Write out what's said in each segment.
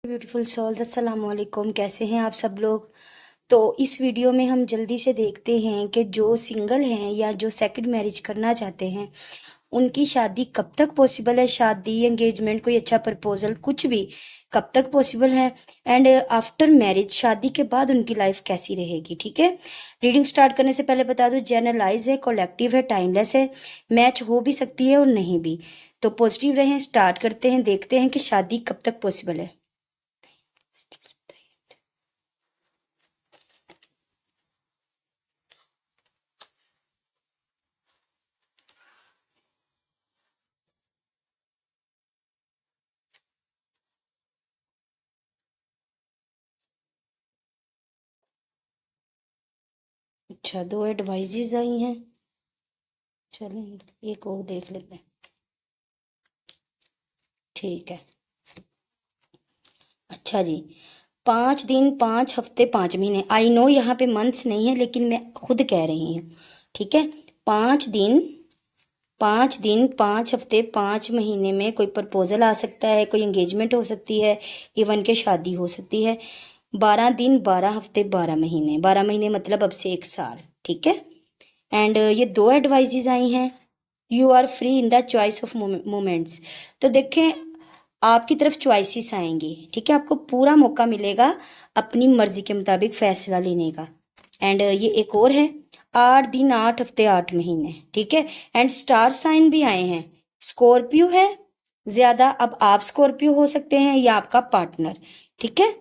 Beautiful souls, अस्सलाम वालेकुम। कैसे हैं आप सब लोग। तो इस वीडियो में हम जल्दी से देखते हैं कि जो सिंगल हैं या जो सेकंड मैरिज करना चाहते हैं उनकी शादी कब तक पॉसिबल है। शादी, एंगेजमेंट, कोई अच्छा प्रपोजल, कुछ भी कब तक पॉसिबल है। एंड आफ्टर मैरिज, शादी के बाद उनकी लाइफ कैसी रहेगी। ठीक है, रीडिंग स्टार्ट करने से पहले बता दो, जनरलाइज है, कलेक्टिव है, टाइमलेस है, मैच हो भी सकती है और नहीं भी। तो पॉजिटिव रहें। स्टार्ट करते हैं, देखते हैं कि शादी कब तक पॉसिबल है। अच्छा, दो एडवाइजेज आई हैं। चलें एक और देख लेते हैं। ठीक है, अच्छा जी। 5 दिन, 5 हफ्ते, 5 महीने। आई नो यहाँ पे मंथ्स नहीं है, लेकिन मैं खुद कह रही हूँ। ठीक है, 5 दिन, 5 दिन, 5 हफ्ते, 5 महीने में कोई प्रपोजल आ सकता है, कोई एंगेजमेंट हो सकती है, इवन के शादी हो सकती है। 12 दिन, 12 हफ्ते, 12 महीने। 12 महीने मतलब अब से 1 साल। ठीक है, एंड ये दो एडवाइजेज आई हैं। You are free in the choice of moments. तो देखें, आपकी तरफ चॉइसेस आएंगी। ठीक है, आपको पूरा मौका मिलेगा अपनी मर्जी के मुताबिक फैसला लेने का। एंड ये एक और है, 8 दिन, 8 हफ्ते, 8 महीने। ठीक है, एंड स्टार साइन भी आए हैं। स्कॉर्पियो है ज्यादा, अब आप स्कॉर्पियो हो सकते हैं या आपका पार्टनर। ठीक है,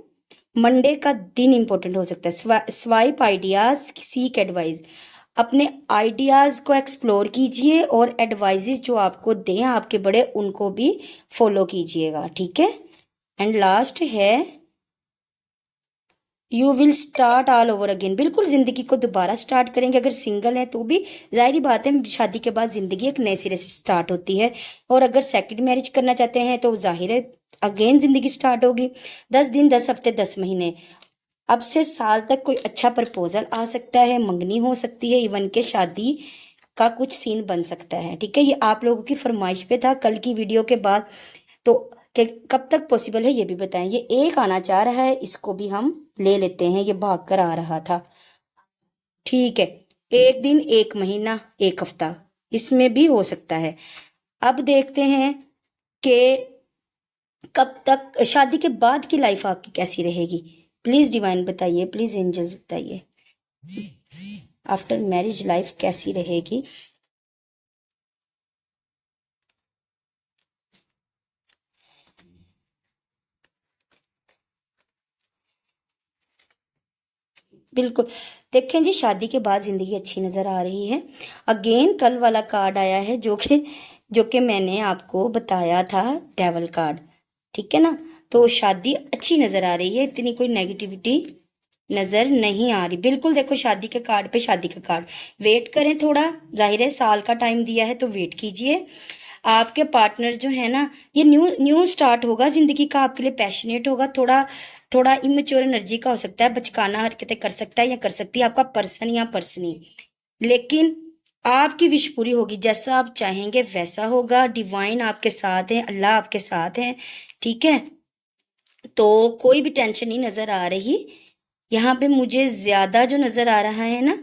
मंडे का दिन इंपॉर्टेंट हो सकता है। Swipe ideas, seek advice. अपने आइडियाज को एक्सप्लोर कीजिए और एडवाइजेस जो आपको दें आपके बड़े, उनको भी फॉलो कीजिएगा। ठीक है, एंड लास्ट है, you will start all over again. बिल्कुल जिंदगी को दोबारा स्टार्ट करेंगे। अगर सिंगल है तो भी जाहिर बात है, शादी के बाद जिंदगी एक नए सिरे से स्टार्ट होती है। और अगर सेकंड मैरिज करना चाहते हैं तो जाहिर है अगेन जिंदगी स्टार्ट होगी। 10 दिन, 10 हफ्ते, 10 महीने। अब से साल तक कोई अच्छा प्रपोजल आ सकता है, मंगनी हो सकती है, इवन के शादी का कुछ सीन बन सकता है। ठीक है, ये आप लोगों की फरमाइश पे था कल की वीडियो के बाद। तो कि कब तक पॉसिबल है ये भी बताएं। ये एक आना चाह रहा है, इसको भी हम ले लेते हैं, ये भाग कर आ रहा था। ठीक है, 1 दिन, 1 महीना, 1 हफ्ता, इसमें भी हो सकता है। अब देखते हैं कि कब तक शादी के बाद की लाइफ आपकी कैसी रहेगी। प्लीज डिवाइन बताइए, प्लीज एंजल्स बताइए, आफ्टर मैरिज लाइफ कैसी रहेगी। बिल्कुल, देखें जी, शादी के बाद जिंदगी अच्छी नजर आ रही है। अगेन कल वाला कार्ड आया है जो कि मैंने आपको बताया था, डेवल कार्ड। ठीक है ना, तो शादी अच्छी नजर आ रही है, इतनी कोई नेगेटिविटी नजर नहीं आ रही। बिल्कुल देखो, शादी के कार्ड पे शादी का कार्ड। वेट करें थोड़ा, जाहिर है साल का टाइम दिया है तो वेट कीजिए। आपके पार्टनर जो है ना, ये न्यू न्यू स्टार्ट होगा जिंदगी का, आपके लिए पैशनेट होगा। थोड़ा थोड़ा इमेच्योर एनर्जी का हो सकता है, बचकाना हरकतें कर सकता है या कर सकती है आपका पर्सन या पर्सनी। लेकिन आपकी विश पूरी होगी, जैसा आप चाहेंगे वैसा होगा। डिवाइन आपके साथ है, अल्लाह आपके साथ है। ठीक है, तो कोई भी टेंशन नहीं नजर आ रही यहाँ पे। मुझे ज्यादा जो नजर आ रहा है ना,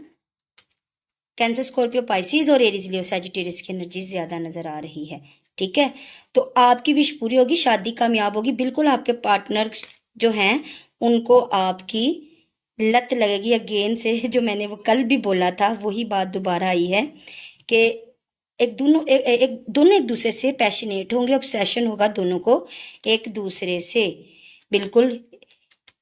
कैंसर, स्कॉर्पियो, पाइसिस और एरीज, लियो, सैजिटेरियस की एनर्जी ज्यादा नजर आ रही है। ठीक है, तो आपकी विश पूरी होगी, शादी कामयाब होगी। बिल्कुल आपके पार्टनर जो हैं उनको आपकी लत लगेगी अगेन से। जो मैंने वो कल भी बोला था, वही बात दोबारा आई है कि दोनों एक दूसरे से पैशनेट होंगे, ऑब्सेशन होगा दोनों को एक दूसरे से। बिल्कुल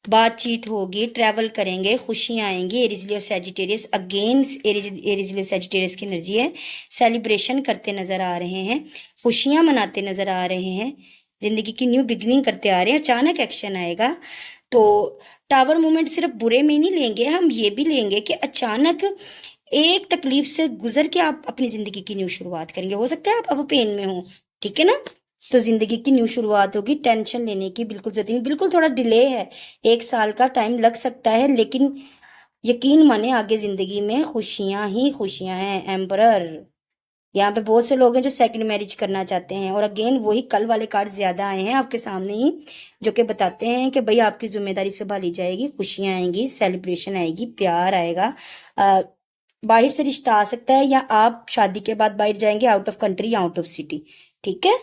बातचीत होगी, ट्रैवल करेंगे, खुशियां आएंगी। एरिज, लियो, सैजिटेरियस, अगेन एरिज, लियो, सैजिटेरियस की एनर्जी है। सेलिब्रेशन करते नजर आ रहे हैं, खुशियां मनाते नजर आ रहे हैं, जिंदगी की न्यू बिगनिंग करते आ रहे हैं। अचानक एक्शन आएगा। तो टावर मोमेंट सिर्फ बुरे में नहीं लेंगे, हम ये भी लेंगे कि अचानक एक तकलीफ से गुजर के आप अपनी जिंदगी की न्यू शुरुआत करेंगे। हो सकता है आप अब पेन में हो, ठीक है ना, तो जिंदगी की न्यू शुरुआत होगी। टेंशन लेने की बिल्कुल जरूरत नहीं। बिल्कुल थोड़ा डिले है, 1 साल का टाइम लग सकता है, लेकिन यकीन माने आगे जिंदगी में खुशियां ही खुशियां हैं। एम्परर, यहाँ पे बहुत से लोग हैं जो सेकंड मैरिज करना चाहते हैं। और अगेन वही कल वाले कार्ड ज्यादा आए हैं आपके सामने ही, जो कि बताते हैं कि भाई आपकी जिम्मेदारी संभाली जाएगी, खुशियां आएंगी, सेलिब्रेशन आएगी, प्यार आएगा। अ, बाहर से रिश्ता आ सकता है, या आप शादी के बाद बाहर जाएंगे, आउट ऑफ कंट्री या आउट ऑफ सिटी। ठीक है।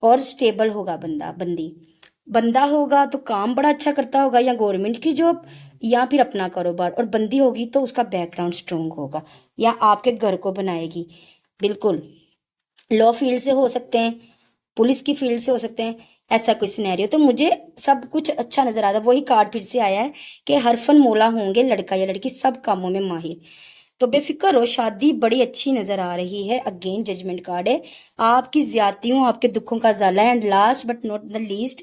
और स्टेबल होगा बंदा बंदी। बंदा होगा तो काम बड़ा अच्छा करता होगा, या गवर्नमेंट की जॉब, या फिर अपना कारोबार। और बंदी होगी तो उसका बैकग्राउंड स्ट्रोंग होगा, या आपके घर को बनाएगी। बिल्कुल। लॉ फील्ड से हो सकते हैं, पुलिस की फील्ड से हो सकते हैं, ऐसा कोई सिनेरियो। तो मुझे सब कुछ अच्छा नजर आता है। वही कार्ड फिर से आया है कि हरफन मौला होंगे, लड़का या लड़की सब कामों में माहिर। तो बेफिक्र हो, शादी बड़ी अच्छी नजर आ रही है। अगेन जजमेंट कार्ड है। आपकी ज्यादतियों, आपके दुखों का ज़ाला है। And last but not the least,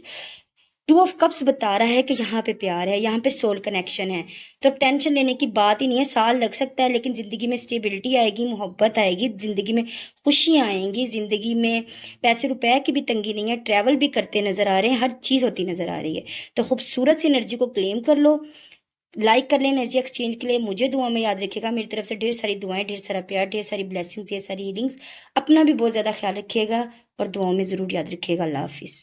two of cups बता रहा है कि यहाँ पे प्यार है, यहाँ पे सोल कनेक्शन है। तो टेंशन लेने की बात ही नहीं है। साल लग सकता है, लेकिन जिंदगी में स्टेबिलिटी आएगी, मोहब्बत आएगी, जिंदगी में खुशियाँ आएंगी, जिंदगी में पैसे रुपए की भी तंगी नहीं है। ट्रैवल भी करते नजर आ रहे हैं, हर चीज होती नजर आ रही है। तो खूबसूरत सी एनर्जी को क्लेम कर लो, लाइक कर लें एनर्जी एक्सचेंज के लिए। मुझे दुआ में याद रखिएगा। मेरी तरफ से ढेर सारी दुआएं, ढेर सारा प्यार, ढेर सारी ब्लेसिंग्स, ढेर सारी हीलिंग्स। अपना भी बहुत ज्यादा ख्याल रखिएगा और दुआओं में जरूर याद रखिएगा। अल्लाह हाफिज।